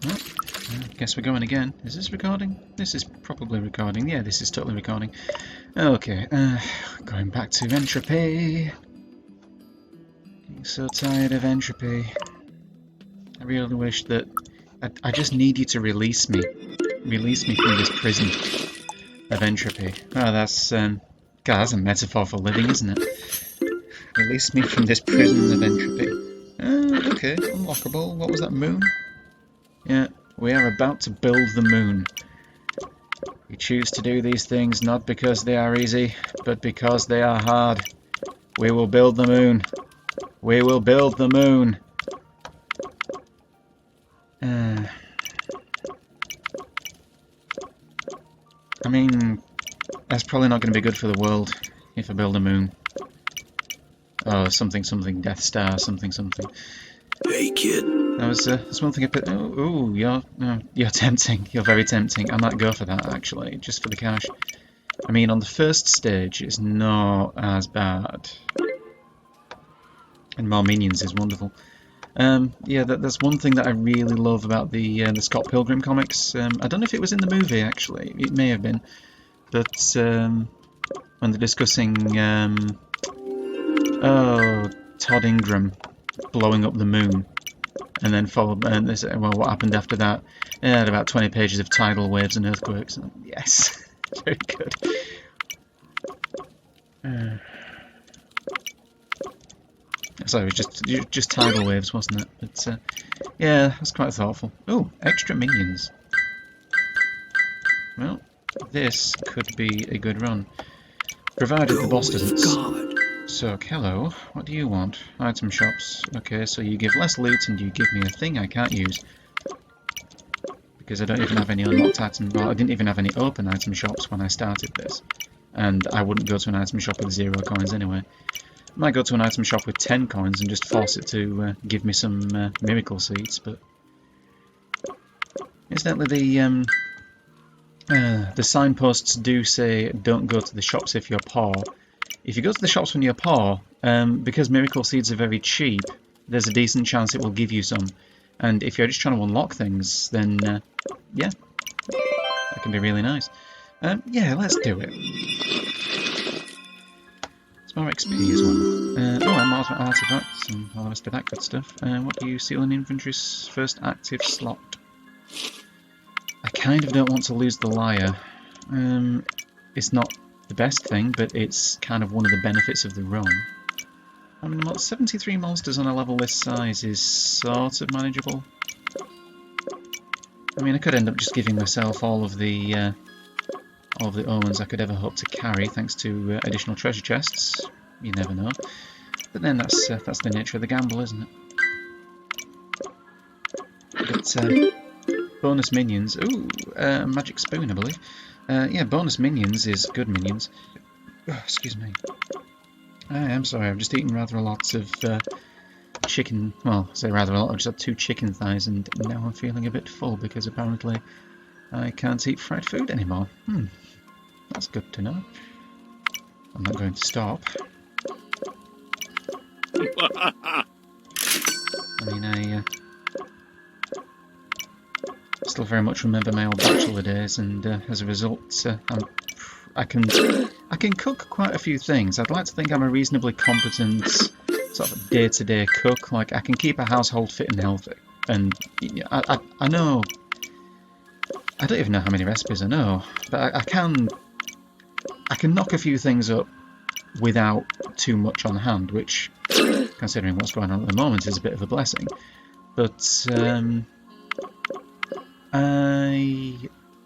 Well, I guess we're going again. Is this recording? This is probably recording. Yeah, this is totally recording. Okay, going back to entropy. Getting so tired of entropy. I really wish that... I just need you to release me. Release me from this prison of entropy. Oh, that's... God, that's a metaphor for living, isn't it? Release me from this prison of entropy. Okay, unlockable. What was that, moon? Yeah, we are about to build the moon. We choose to do these things not because they are easy, but because they are hard. We will build the moon. We will build the moon. I mean, that's probably not going to be good for the world if I build a moon. Oh, something, Death Star, something. Hey, kid. There's one thing I put. Oh, you're tempting. You're very tempting. I might go for that actually, just for the cash. I mean, on the first stage, it's not as bad, and more minions is wonderful. Yeah, that's one thing that I really love about the Scott Pilgrim comics. I don't know if it was in the movie actually. It may have been, but when they're discussing, Todd Ingram blowing up the moon. And then followed, and they say, well, what happened after that? It had about 20 pages of tidal waves and earthquakes. And yes, very good. Sorry, it was just tidal waves, wasn't it? But yeah, that's quite thoughtful. Oh, extra minions. Well, this could be a good run, provided the boss doesn't. So, hello, what do you want? Item shops. Okay, so you give less loot and you give me a thing I can't use. Because I don't even have any unlocked items. Well, I didn't even have any open item shops when I started this. And I wouldn't go to an item shop with 0 coins anyway. I might go to an item shop with 10 coins and just force it to give me some miracle seeds, but... Incidentally, the signposts do say don't go to the shops if you're poor. If you go to the shops when you're poor, because miracle seeds are very cheap, there's a decent chance it will give you some. And if you're just trying to unlock things, then yeah, that can be really nice. Yeah, let's do it. It's more XP as well. And more artifacts and all the rest of that good stuff. What do you seal in inventory's first active slot? I kind of don't want to lose the lyre. It's not the best thing, but it's kind of one of the benefits of the run. I mean, 73 monsters on a level this size is sort of manageable. I mean, I could end up just giving myself all of the omens I could ever hope to carry, thanks to additional treasure chests. You never know. But then that's the nature of the gamble, isn't it? But bonus minions. Ooh, magic spoon, I believe. Yeah, bonus minions is good minions. Oh, excuse me. I'm sorry, I've just eaten rather a lot of chicken. Well, I say rather a lot, I've just had 2 chicken thighs and now I'm feeling a bit full because apparently I can't eat fried food anymore. That's good to know. I'm not going to stop. I mean, I still very much remember my old bachelor days, and as a result, I can cook quite a few things. I'd like to think I'm a reasonably competent sort of day-to-day cook. Like, I can keep a household fit and healthy, and I know. I don't even know how many recipes I know, but I can knock a few things up without too much on hand, which, considering what's going on at the moment, is a bit of a blessing. But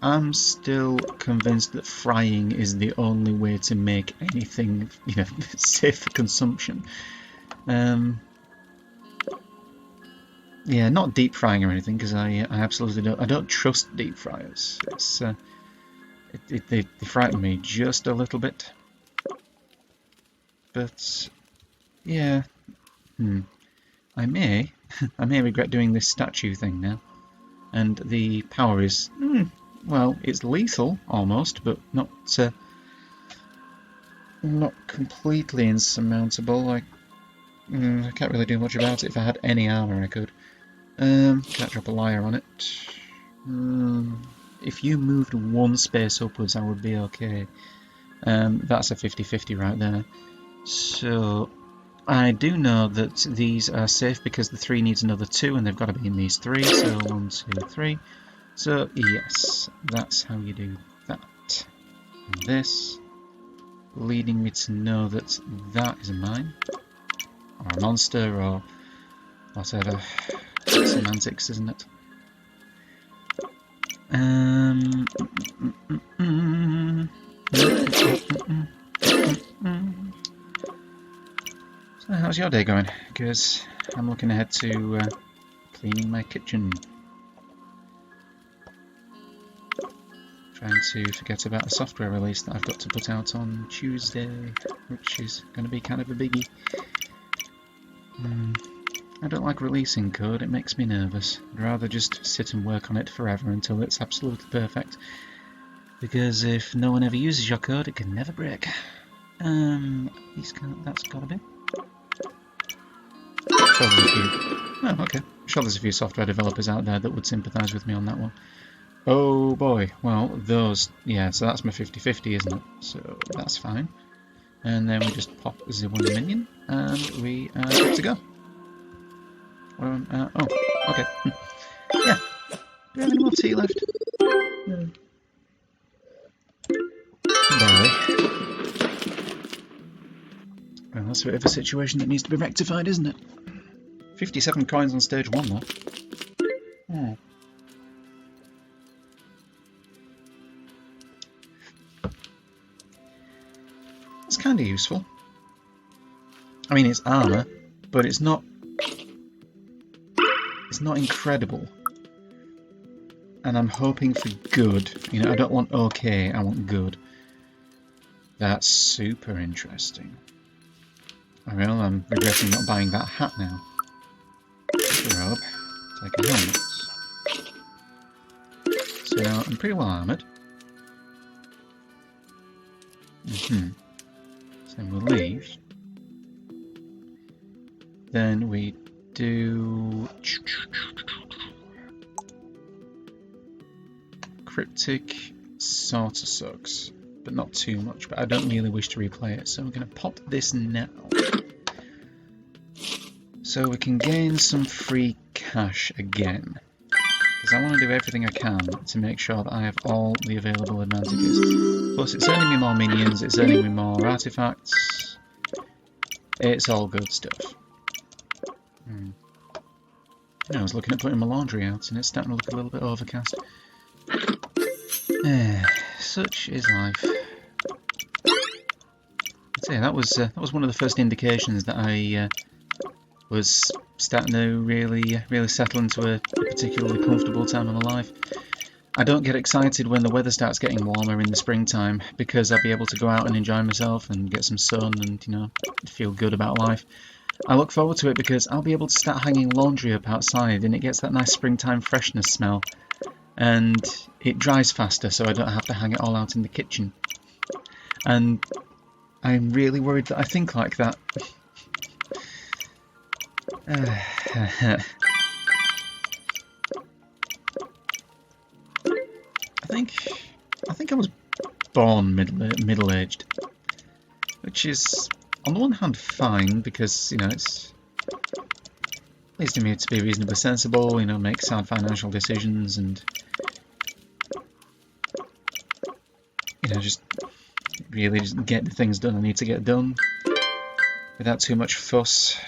I'm still convinced that frying is the only way to make anything, safe for consumption. Yeah, not deep frying or anything, because I absolutely don't. I don't trust deep fryers. It's they frighten me just a little bit. But yeah, I may regret doing this statue thing now. And the power is, well, it's lethal almost, but not completely insurmountable. I can't really do much about it. If I had any armor, I could. Can't drop a liar on it. If you moved one space upwards, I would be okay. That's a 50-50 right there. So I do know that these are safe because the 3 needs another 2 and they've got to be in these 3. So 1, 2, 3. So yes, that's how you do that. And this, leading me to know that that is a mine, or a monster, or whatever. Semantics, isn't it? So how's your day going? Because I'm looking ahead to cleaning my kitchen. Trying to forget about a software release that I've got to put out on Tuesday, which is going to be kind of a biggie. I don't like releasing code, it makes me nervous. I'd rather just sit and work on it forever until it's absolutely perfect. Because if no one ever uses your code, it can never break. That's gotta be. Sure there's a few. Oh, okay. Sure there's a few software developers out there that would sympathise with me on that one. Oh boy, well, those, yeah, so that's my 50-50, isn't it? So that's fine. And then we just pop the one minion, and we are good to go. Oh, okay. Yeah. Do we have any more tea left? Barely. Well, that's a bit of a situation that needs to be rectified, isn't it? 57 coins on stage 1, though. Hmm. It's kind of useful. I mean, it's armour, but it's not incredible. And I'm hoping for good. You know, I don't want okay, I want good. That's super interesting. Well, I'm regretting not buying that hat now. Take a robe, take a helmet. So now I'm pretty well armoured. So then we'll leave. Then we do cryptic sort of sucks, but not too much. But I don't really wish to replay it, so we're going to pop this now, so we can gain some free cash again. Because I want to do everything I can to make sure that I have all the available advantages. Plus, it's earning me more minions, it's earning me more artifacts. It's all good stuff. I was looking at putting my laundry out, and it's starting to look a little bit overcast. Such is life. I'd say that was one of the first indications that I was starting to really settle into a particularly comfortable time of my life. I don't get excited when the weather starts getting warmer in the springtime, because I'll be able to go out and enjoy myself and get some sun and, you know, feel good about life. I look forward to it because I'll be able to start hanging laundry up outside, and it gets that nice springtime freshness smell. And it dries faster, so I don't have to hang it all out in the kitchen. And I'm really worried that I think like that. I think I was born middle-aged, which is on the one hand fine, because, you know, it's leads me to be reasonably sensible, you know, make sound financial decisions, and, you know, just really just get the things done I need to get done without too much fuss.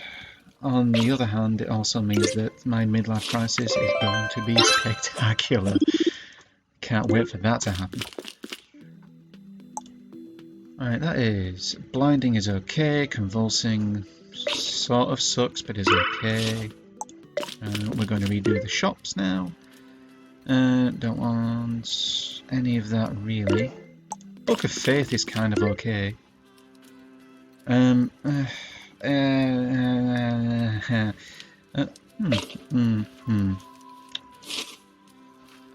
On the other hand, it also means that my midlife crisis is going to be spectacular. Can't wait for that to happen. Alright, that is... blinding is okay, convulsing sort of sucks, but is okay. We're going to redo the shops now. Don't want any of that really. Book of Faith is kind of okay. I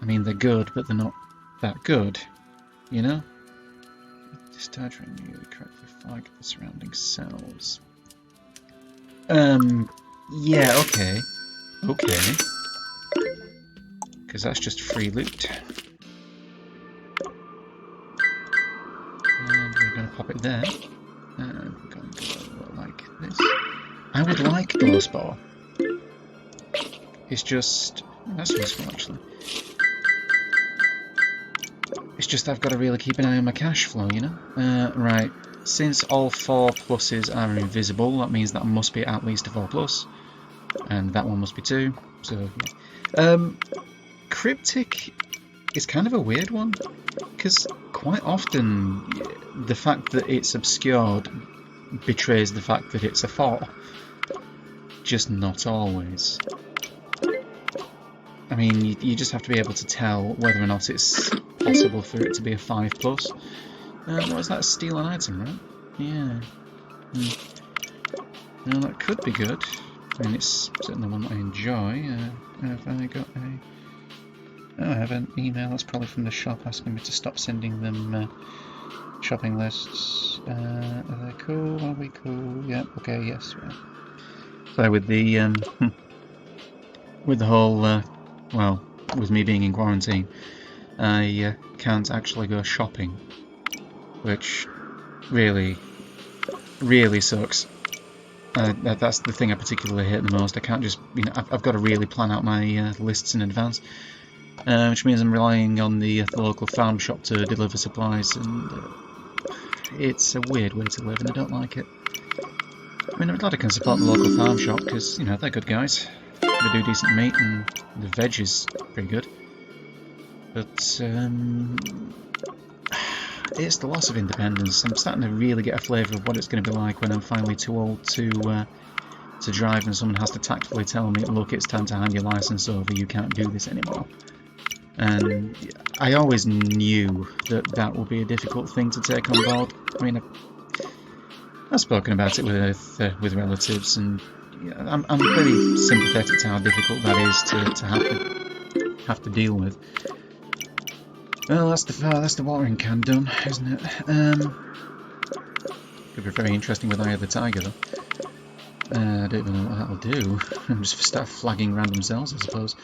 mean, they're good, but they're not that good, you know? Discharge renew, correctly flag the surrounding cells. Yeah, okay. Okay. because that's just free loot. And we're going to pop it there. And we're going to go like this. I would like glow spore. It's just... that's useful, actually. It's just I've got to really keep an eye on my cash flow, you know? Right. Since all 4 pluses are invisible, that means that must be at least a 4 plus. And that one must be 2. So, yeah. Cryptic is kind of a weird one. Because quite often, the fact that it's obscured betrays the fact that it's a 4. Just not always. I mean, you just have to be able to tell whether or not it's possible for it to be a 5 plus. What was that? Steal an item, right? Yeah. Well, that could be good. I mean, it's certainly one that I enjoy. Have I got a... oh, I have an email. That's probably from the shop asking me to stop sending them shopping lists. Are they cool? Are we cool? Yeah, okay, yes. Right. So with the whole... well, with me being in quarantine, I can't actually go shopping, which really, really sucks. That's the thing I particularly hate the most. I can't just, you know, I've got to really plan out my lists in advance, which means I'm relying on the local farm shop to deliver supplies, and it's a weird way to live, and I don't like it. I mean, I'm glad I can support the local farm shop because, you know, they're good guys. They do decent meat, and the veg is pretty good. But it's the loss of independence. I'm starting to really get a flavour of what it's going to be like when I'm finally too old to drive, and someone has to tactfully tell me, "Look, it's time to hand your license over. You can't do this anymore." And I always knew that that would be a difficult thing to take on board. I mean, I've spoken about it with relatives, and yeah, I'm very sympathetic to how difficult that is to have to deal with. Well, that's the watering can done, isn't it? Could be very interesting with Eye of the Tiger, though. I don't even know what that'll do. Just start flagging random cells, I suppose.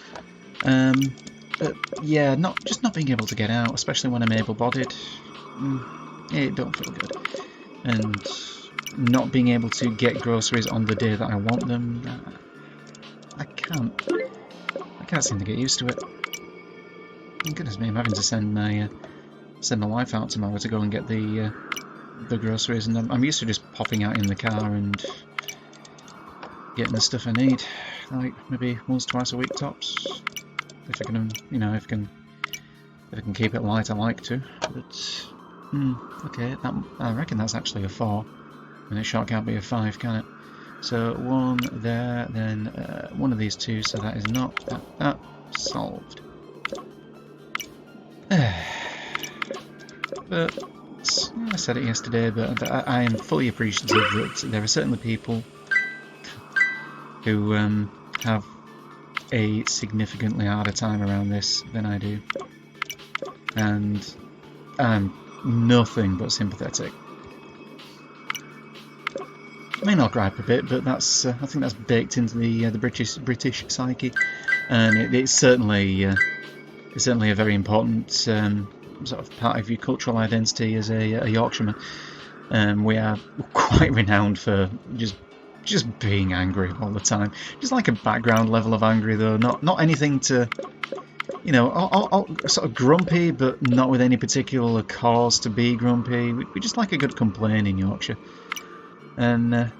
But yeah, not being able to get out, especially when I'm able-bodied. It don't feel good. And not being able to get groceries on the day that I want them, I can't seem to get used to it. Goodness me, I'm having to send my wife out tomorrow to go and get the groceries, and I'm used to just popping out in the car and getting the stuff I need, like maybe once, twice a week tops. If I can, you know, if I can keep it light, I like to. But okay, I reckon that's actually a 4, and it sure can't be a 5, can it? So 1 there, then one of these 2. So that is not that solved. But I said it yesterday, but I am fully appreciative that there are certainly people who have a significantly harder time around this than I do, and I'm nothing but sympathetic. I may not gripe a bit, but that's I think that's baked into the British psyche, and it's certainly a very important sort of part of your cultural identity as a Yorkshireman. We are quite renowned for just being angry all the time. Just like a background level of angry, though, not anything to, you know, all sort of grumpy, but not with any particular cause to be grumpy. We just like a good complaint in Yorkshire, and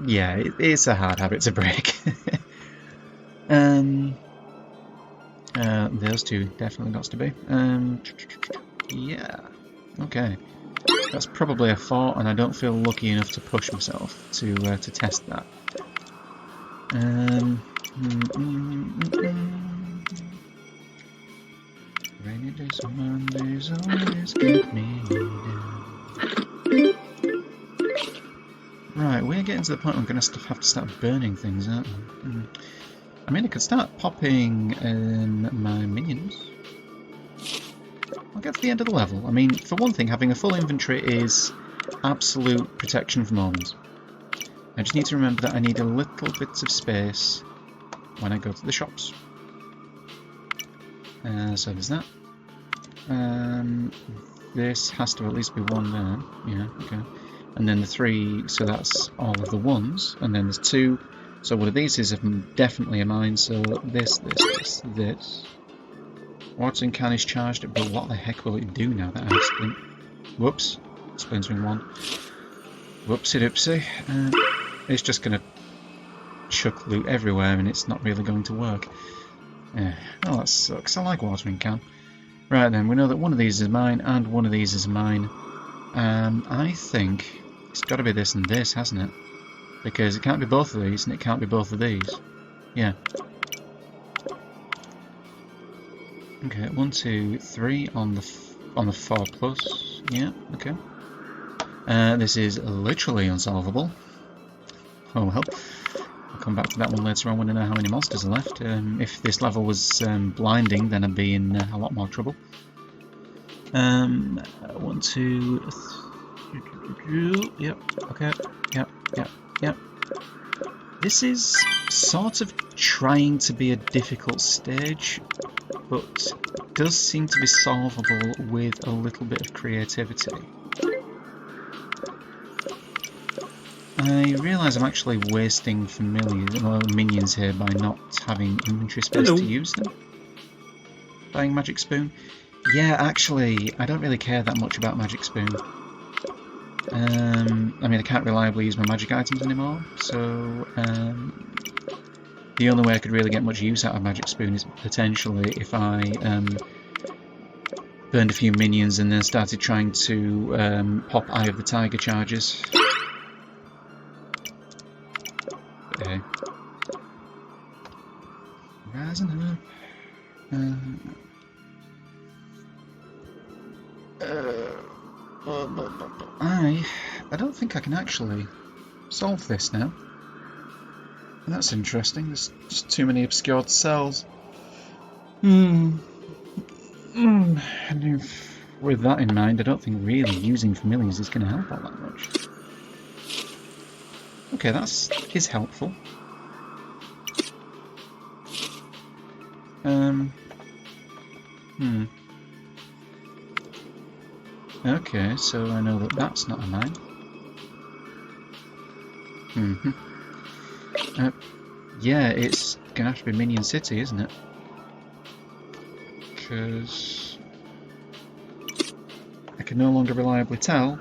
yeah, it's a hard habit to break. Those 2 definitely got to be. Yeah, okay. That's probably a 4, and I don't feel lucky enough to push myself to test that. Rainy days and Mondays always get me down. Right, we're getting to the point where I'm going to have to start burning things, aren't we? I mean, I could start popping my minions. I'll get to the end of the level. I mean, for one thing, having a full inventory is absolute protection from omens. I just need to remember that I need a little bit of space when I go to the shops. So there's that. This has to at least be one there. Yeah, okay. And then the 3, so that's all of the 1s. And then there's 2. So one of these is definitely a mine. So this. Watering can is charged, but what the heck will it do now that I have Whoops. Splintering 1. Whoopsie doopsie. It's just going to chuck loot everywhere and it's not really going to work. Yeah. Oh, that sucks. I like watering can. Right then, we know that one of these is mine and one of these is mine. I think it's got to be this and this, hasn't it? Because it can't be both of these and it can't be both of these. Yeah. Okay, 1, 2, 3 on the 4 plus. Yeah, okay. This is literally unsolvable. Oh well. I'll come back to that one later on when I know how many monsters are left. If this level was blinding, then I'd be in a lot more trouble. 1, 2, 3. Yep. Okay. Yep. This is sort of trying to be a difficult stage, but does seem to be solvable with a little bit of creativity. I realise I'm actually wasting minions here by not having inventory space to use them. Buying Magic Spoon? Yeah, actually, I don't really care that much about Magic Spoon. I mean, I can't reliably use my magic items anymore, so the only way I could really get much use out of Magic Spoon is potentially if I burned a few minions and then started trying to pop Eye of the Tiger charges. Okay. Rising up. I don't think I can actually solve this now. That's interesting. There's just too many obscured cells. And with that in mind, I don't think really using familiars is going to help all that much. Okay, that is helpful. Okay, so I know that that's not a mine. Yeah, it's gonna have to be Minion City, isn't it? Because I can no longer reliably tell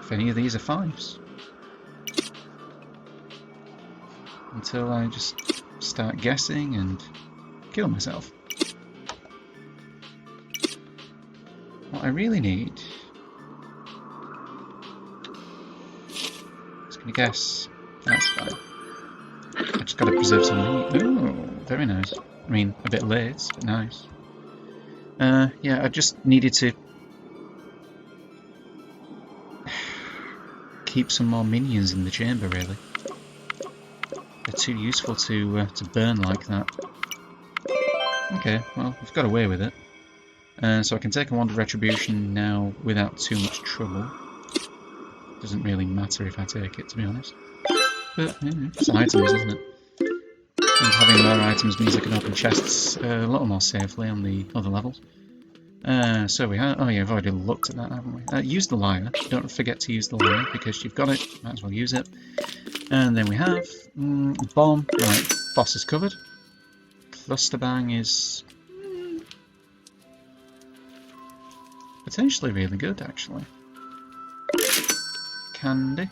if any of these are 5s. Until I just start guessing and kill myself. What I really need... I was going to guess. That's fine. I just got to preserve some meat. Ooh, very nice. I mean, a bit late, but nice. Yeah, I just needed to keep some more minions in the chamber, really. They're too useful to burn like that. Okay, well, we've got away with it. So I can take a Wand of Retribution now without too much trouble. Doesn't really matter if I take it, to be honest. But, it's items, isn't it? And having more items means I can open chests a little more safely on the other levels. So we have... Oh yeah, I've already looked at that, haven't we? Use the lyre. Don't forget to use the lyre, because you've got it. Might as well use it. And then we have... bomb. Right, boss is covered. Cluster Bang is... potentially really good, actually. Candy.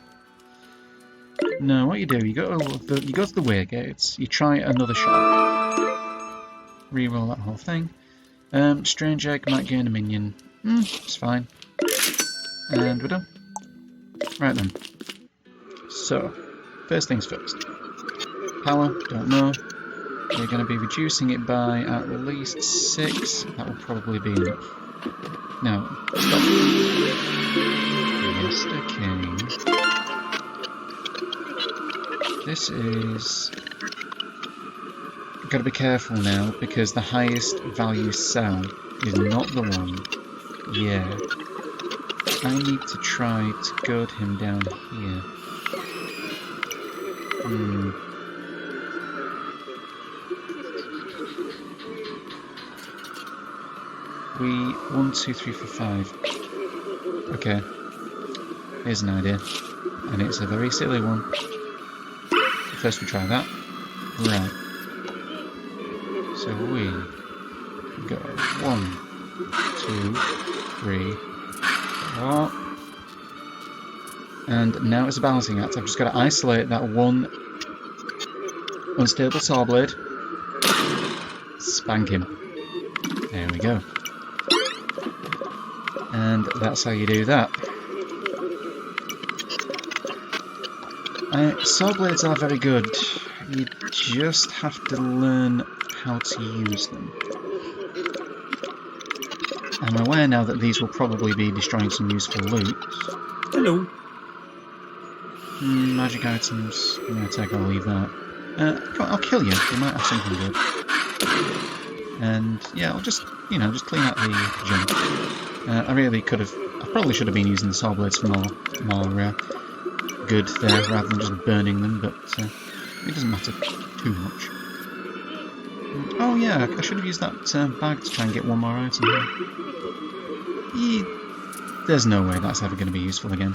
No, what you do, you go to the way gates, you try another shot. Reroll that whole thing. Strange Egg might gain a minion. It's fine. And we're done. Right then. So, first things first. Power, don't know. We're going to be reducing it by at least 6. That will probably be enough. Now, stop. Mr. King. This is... Got to be careful now, because the highest value cell is not the one. Yeah. I need to try to goad him down here. we 1, 2, 3, 4, 5. Okay. Here's an idea. And it's a very silly one. First we try that. Right. So we go 1, 2, 3, 4. And now it's a balancing act. I've just got to isolate that one unstable saw blade. Spank him. There we go. And that's how you do that. Saw blades are very good. You just have to learn how to use them. I'm aware now that these will probably be destroying some useful loot. Hello. Magic items. I'm going to take or leave that. I'll kill you. You might have something good. And yeah, I'll just, just clean out the junk. I really could have. I probably should have been using the saw blades for more good there rather than just burning them, but it doesn't matter too much. Oh yeah, I should have used that bag to try and get one more item here. There's no way that's ever going to be useful again.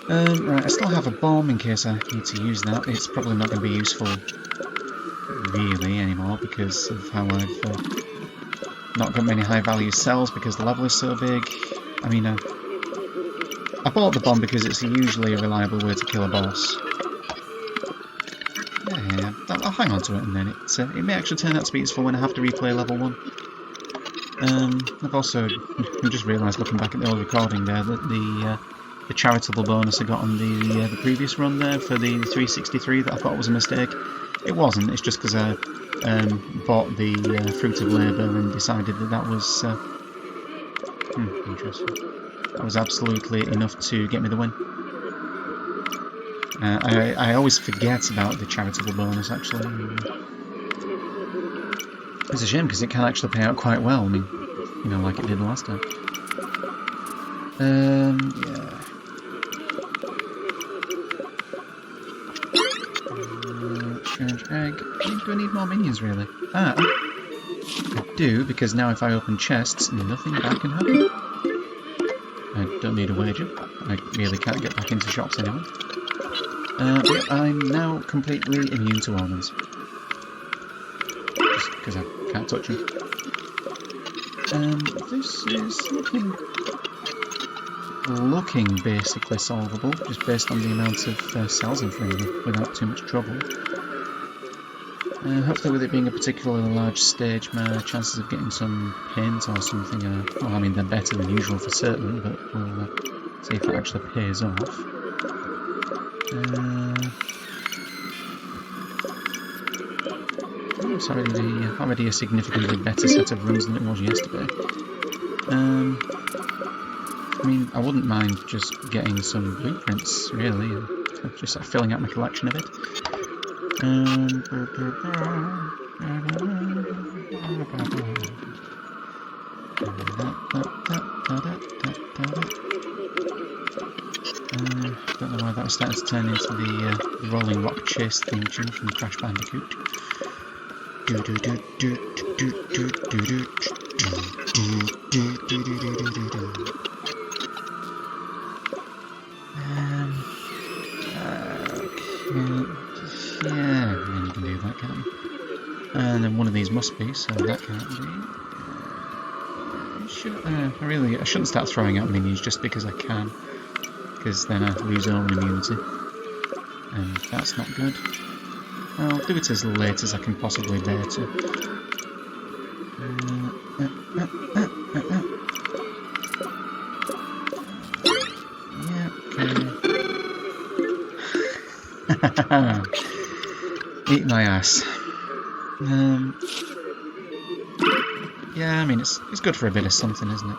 Right, I still have a bomb in case I need to use that. It's probably not going to be useful really anymore because of how I've not got many high value cells because the level is so big. I mean, I bought the bomb because it's usually a reliable way to kill a boss. Yeah, I'll hang on to it and then it may actually turn out to be useful when I have to replay level 1. I've also just realised looking back at the old recording there that the charitable bonus I got on the previous run there for the 363 that I thought was a mistake. It wasn't, it's just because I bought the Fruit of Labour and decided that was interesting. That was absolutely enough to get me the win. I always forget about the charitable bonus actually. It's a shame because it can actually pay out quite well, I mean, like it did the last time. Yeah. Strange egg. Do I need more minions really? I do, because now if I open chests, nothing bad can happen. I don't need a wager. I really can't get back into shops anyway. But yeah, I'm now completely immune to omens. Just because I can't touch them. This is looking basically solvable, just based on the amount of cells in front of me, without too much trouble. Hopefully with it being a particularly large stage, my chances of getting some paint or something are, well, I mean, they're better than usual for certain, but we'll see if it actually pays off. It's already a significantly better set of runs than it was yesterday. I mean, I wouldn't mind just getting some blueprints, really, and just sort of filling out my collection of it. Don't know why that was starting to turn into the Rolling Rock Chase theme tune from Crash Bandicoot. Yeah, you can do that, can't you? And then one of these must be, so that can't be. I shouldn't start throwing out minions just because I can, because then I lose omen immunity, and that's not good. I'll do it as late as I can possibly bear to. Yeah, okay. Eat my ass. Yeah, I mean, it's good for a bit of something, isn't it?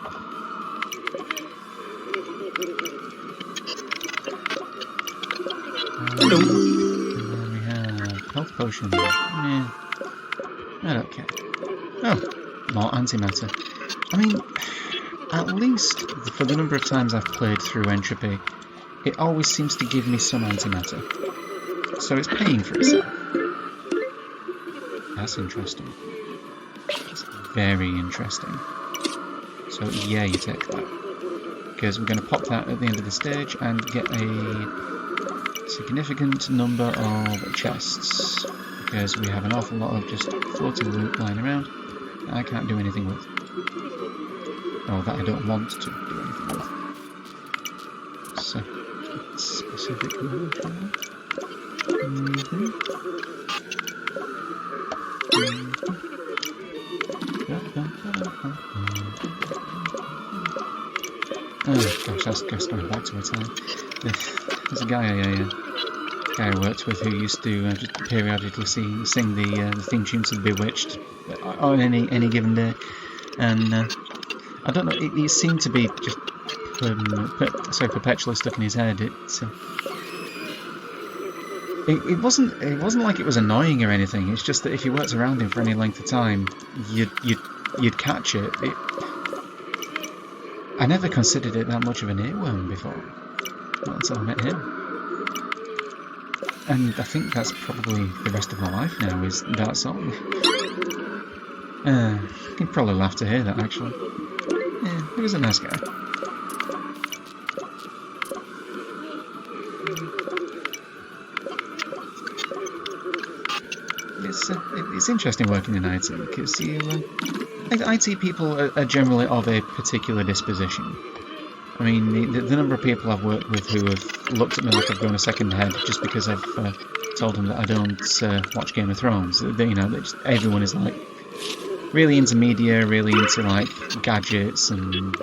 Hello. And then we have health potion. Yeah. I don't care. Oh, more antimatter. I mean, at least for the number of times I've played through Entropy, it always seems to give me some antimatter. So it's paying for itself. That's interesting. It's very interesting. So yeah, you take that. Because we're going to pop that at the end of the stage and get a significant number of chests. Because we have an awful lot of just floating loot lying around that I can't do anything with. Or that I don't want to do anything with. So, specific mode. Oh gosh, that's just going back to a time. There's a guy I worked with who used to just periodically sing the theme tune to Bewitched on any given day, and I don't know, it seemed to be just perpetually stuck in his head. It wasn't like it was annoying or anything. It's just that if you worked around him for any length of time, you'd catch it. I never considered it that much of an earworm before, not until I met him. And I think that's probably the rest of my life now, is that song. You'd probably laugh to hear that, actually. Yeah, he was a nice guy. It's interesting working in IT, because IT people are generally of a particular disposition. I mean, the number of people I've worked with who have looked at me like I've grown a second head just because I've told them that I don't watch Game of Thrones. Everyone is like really into media, really into like gadgets, and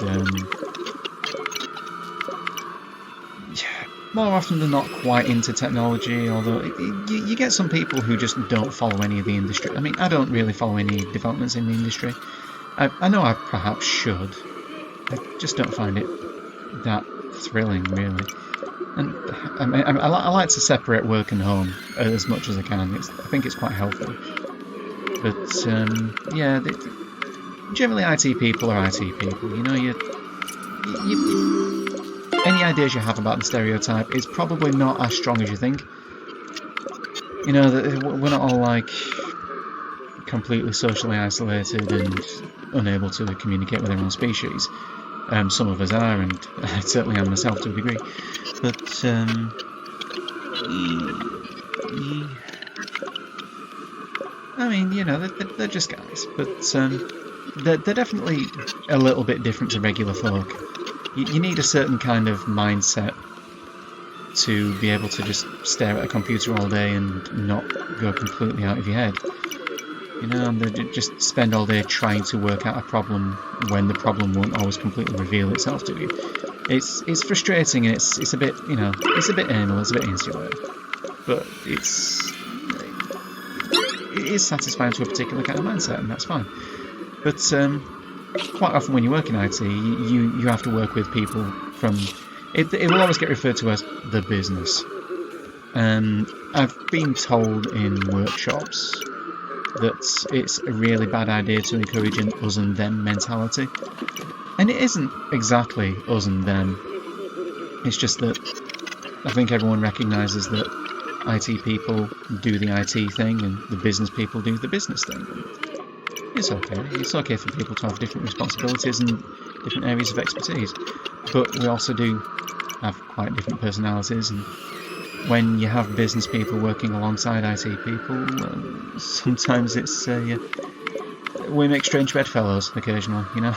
more often than not quite into technology, although you get some people who just don't follow any of the industry. I mean, I don't really follow any developments in the industry. I know I perhaps should. I just don't find it that thrilling, really. And I like to separate work and home as much as I can. I think it's quite healthy. But yeah, generally IT people are IT people. You know, any ideas you have about the stereotype is probably not as strong as you think. You know, we're not all like completely socially isolated and unable to communicate with our own species. Some of us are, and I certainly am myself to a degree. But I mean, you know, they're just guys. But they're definitely a little bit different to regular folk. You need a certain kind of mindset to be able to just stare at a computer all day and not go completely out of your head. You know, and just spend all day trying to work out a problem when the problem won't always completely reveal itself to you. It's frustrating, and it's a bit, you know, it's a bit anal, it's a bit insular, but it is satisfying to a particular kind of mindset, and that's fine. But quite often when you work in IT, you have to work with people from... It will always get referred to as the business. I've been told in workshops that it's a really bad idea to encourage an us and them mentality. And it isn't exactly us and them. It's just that I think everyone recognises that IT people do the IT thing and the business people do the business thing. It's okay. It's okay for people to have different responsibilities and different areas of expertise. But we also do have quite different personalities, and when you have business people working alongside IT people, sometimes it's we make strange bedfellows occasionally, you know.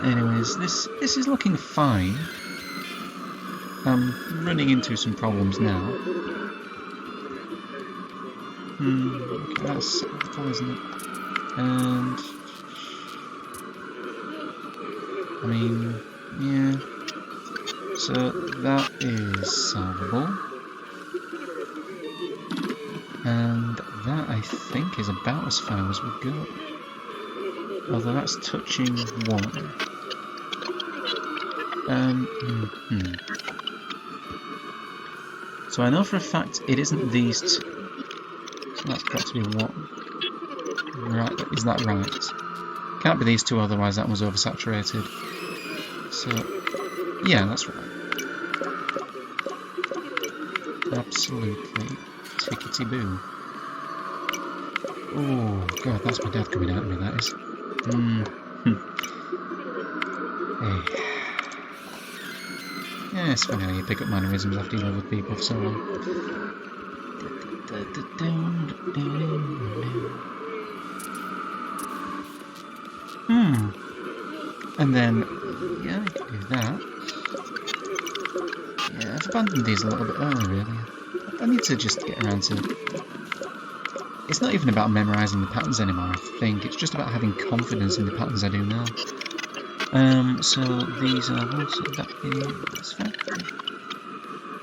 Anyways, this is looking fine. I'm running into some problems now. Okay, that's simple, isn't it? And I mean, yeah. So that is solvable, and that I think is about as far as we go. Although that's touching one. So I know for a fact it isn't these two. So that's got to be one. Right, is that right? Can't be these two, otherwise that one's oversaturated. So, yeah, that's right. Absolutely. Tickety boo. Oh god, that's my dad coming at me, that is. Hey. Yeah, it's funny how you pick up mannerisms after you live with people for so long. And then, yeah, I can do that. Yeah, I've abandoned these a little bit early, really. I need to just get around to... It's not even about memorising the patterns anymore, I think. It's just about having confidence in the patterns I do now. So these are also that is that's fine.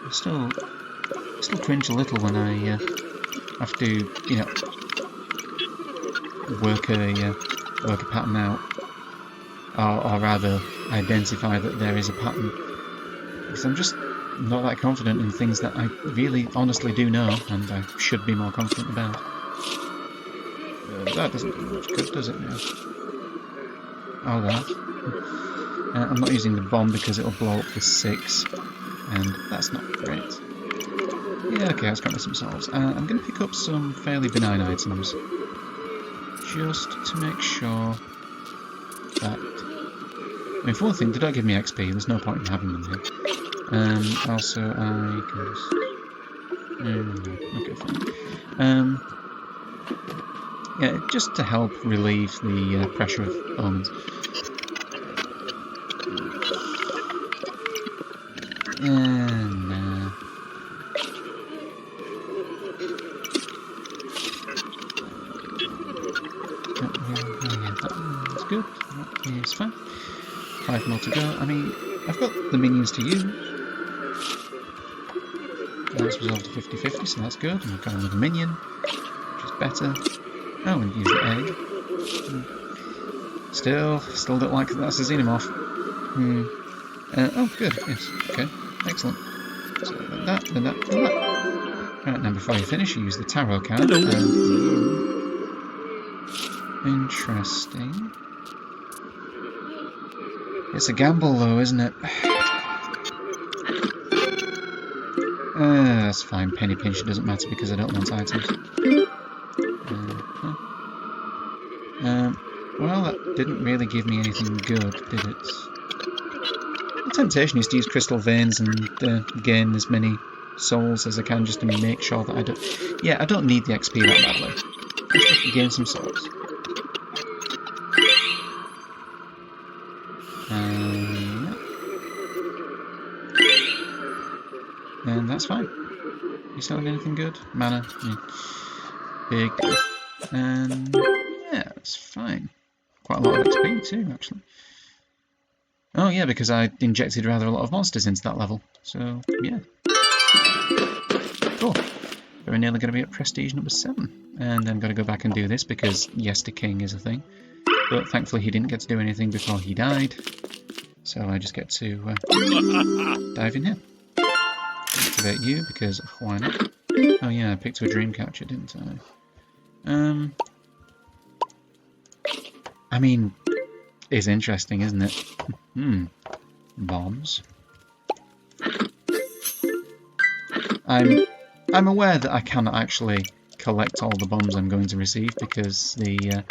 I still cringe a little when I have to, you know, work a pattern out, or rather identify that there is a pattern, because I'm just not that confident in things that I really honestly do know, and I should be more confident about. That doesn't do much good, does it now? Oh, that. I'm not using the bomb because it'll blow up the 6, and that's not great. Yeah, okay, let's grab me some souls. I'm going to pick up some fairly benign items, just to make sure that... I mean, for one thing, they don't give me XP, there's no point in having them here. Also, I can just... okay, fine. Yeah, just to help relieve the pressure of omens. And that's good. That is fine. 5 more to go. I mean, I've got the minions to use. That's resolved to 50-50, so that's good. And I've got another minion, which is better. Oh, and use the egg. Still don't like that that's a xenomorph. Oh, good. Yes. Okay. Excellent. So then that, then that, then that. Right, now before you finish, you use the tarot card. And interesting. It's a gamble, though, isn't it? That's fine. Penny pinch doesn't matter because I don't want items. Well, that didn't really give me anything good, did it? The temptation is to use crystal veins and gain as many souls as I can just to make sure that I don't... Yeah, I don't need the XP that badly. Let's just gain some souls. And that's fine. You selling anything good? Mana? Yeah. Big. And yeah, that's fine. Quite a lot of XP too, actually. Oh yeah, because I injected rather a lot of monsters into that level. So yeah. Cool. Very nearly going to be at prestige number 7. And then got to go back and do this because Yester King is a thing. But thankfully he didn't get to do anything before he died. So I just get to dive in here. Activate you because why not? Oh yeah, I picked a dream catcher, didn't I? I mean, it's interesting, isn't it? Bombs. I'm aware that I cannot actually collect all the bombs I'm going to receive because the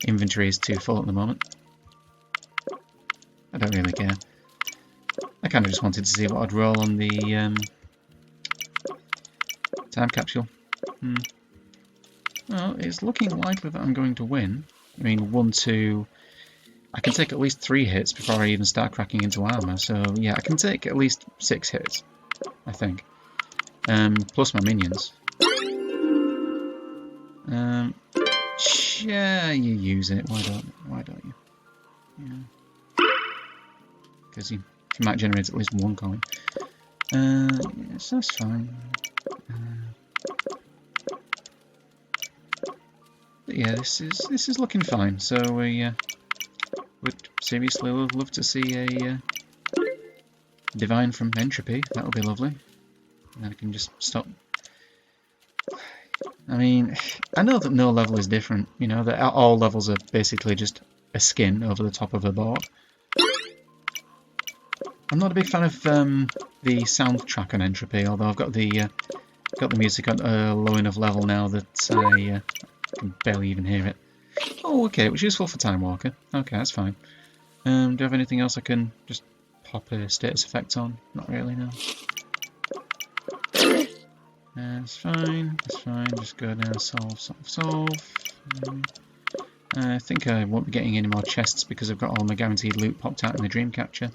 inventory is too full at the moment. I don't really care. I kind of just wanted to see what I'd roll on the time capsule. Well, it's looking likely that I'm going to win. I mean, 1, 2... I can take at least 3 hits before I even start cracking into armor, so yeah, I can take at least 6 hits, I think. Plus my minions. Yeah, you use it. Why don't you? Yeah. Because you might generate at least 1 coin. Yes, that's fine. But yeah, this is looking fine. So we would seriously love to see a divine from entropy. That would be lovely. And then I can just stop. I mean, I know that no level is different. You know that all levels are basically just a skin over the top of a board. I'm not a big fan of the soundtrack on entropy, although I've got the got the music on a low enough level now that I can barely even hear it. Oh, okay, it was useful for Time Walker. Okay, that's fine. Do I have anything else I can just pop a status effect on? Not really, no. That's fine, that's fine. Just go down, solve. I think I won't be getting any more chests because I've got all my guaranteed loot popped out in the Dreamcatcher.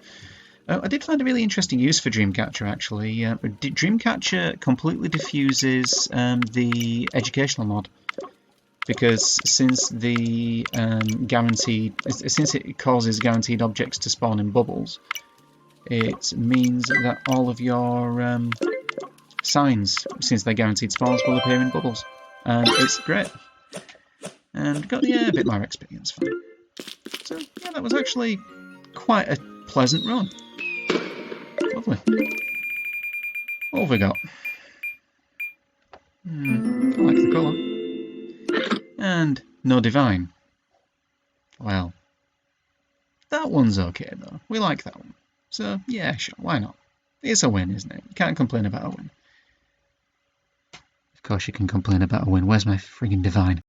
I did find a really interesting use for Dreamcatcher, actually. Dreamcatcher completely diffuses the educational mod, because since it causes guaranteed objects to spawn in bubbles, it means that all of your signs, since they're guaranteed spawns, will appear in bubbles, and it's great. And got a bit more experience for it. So yeah, that was actually quite a pleasant run. Lovely. What have we got? I like the colour. And no divine. Well, that one's okay though. We like that one. So yeah, sure, why not? It's a win, isn't it? You can't complain about a win. Of course you can complain about a win. Where's my friggin' divine?